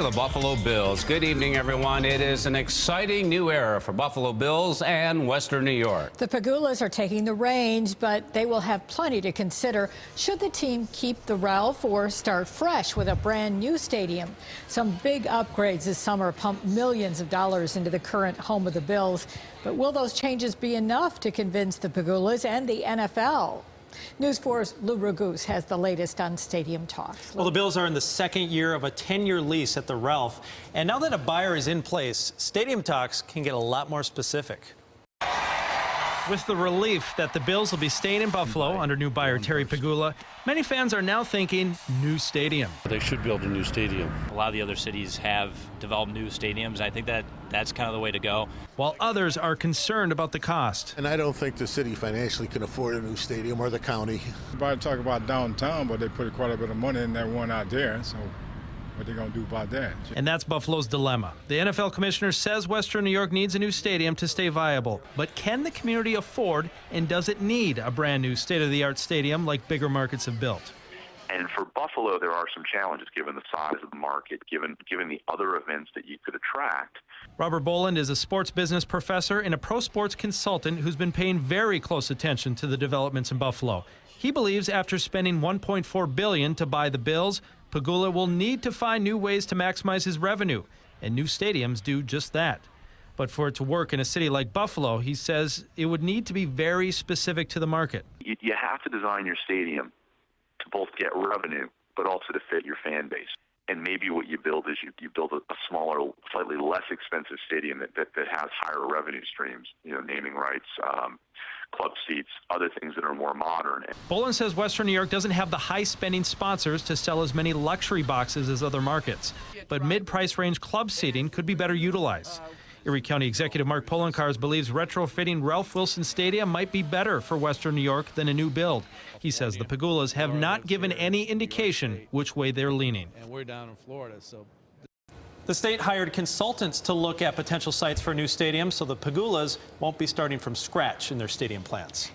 The Buffalo Bills. Good evening, everyone. It is an exciting new era for Buffalo Bills and Western New York. The Pagulas are taking the reins, but they will have plenty to consider. Should the team keep the Ralph or start fresh with a brand new stadium? Some big upgrades this summer pumped millions of dollars into the current home of the Bills. But will those changes be enough to convince the Pagulas and the NFL? News 4's Lou Raguse has the latest on stadium talks. Well, the Bills are in the second year of a 10-year lease at the Ralph. And now that a buyer is in place, stadium talks can get a lot more specific. With the relief that the Bills will be staying in Buffalo under new buyer Terry Pegula, many fans are now thinking new stadium. They should build a new stadium. A lot of the other cities have developed new stadiums. I think that's kind of the way to go. While others are concerned about the cost. And I don't think the city financially can afford a new stadium, or the county. Everybody talk about downtown, but they put quite a bit of money in that one out there, so what are they going to do about that? And that's Buffalo's dilemma. The NFL commissioner says Western New York needs a new stadium to stay viable. But can the community afford, and does it need, a brand new state-of-the-art stadium like bigger markets have built? And for Buffalo, there are some challenges given the size of the market, given the other events that you could attract. Robert Boland is a sports business professor and a pro sports consultant who's been paying very close attention to the developments in Buffalo. He believes after spending $1.4 billion to buy the Bills, Pegula will need to find new ways to maximize his revenue, and new stadiums do just that. But for it to work in a city like Buffalo, he says it would need to be very specific to the market. You have to design your stadium to both get revenue, but also to fit your fan base. And maybe what you build is you build a smaller, slightly less expensive stadium that has higher revenue streams, naming rights, club seats, other things that are more modern. Boland says Western New York doesn't have the high-spending sponsors to sell as many luxury boxes as other markets, but mid-price range club seating could be better utilized. Erie County Executive Mark Poloncarz believes retrofitting Ralph Wilson Stadium might be better for Western New York than a new build. He says the Pagulas have not given any indication which way they're leaning. And we're down in Florida, so. The state hired consultants to look at potential sites for a new stadium, so the Pagulas won't be starting from scratch in their stadium plans.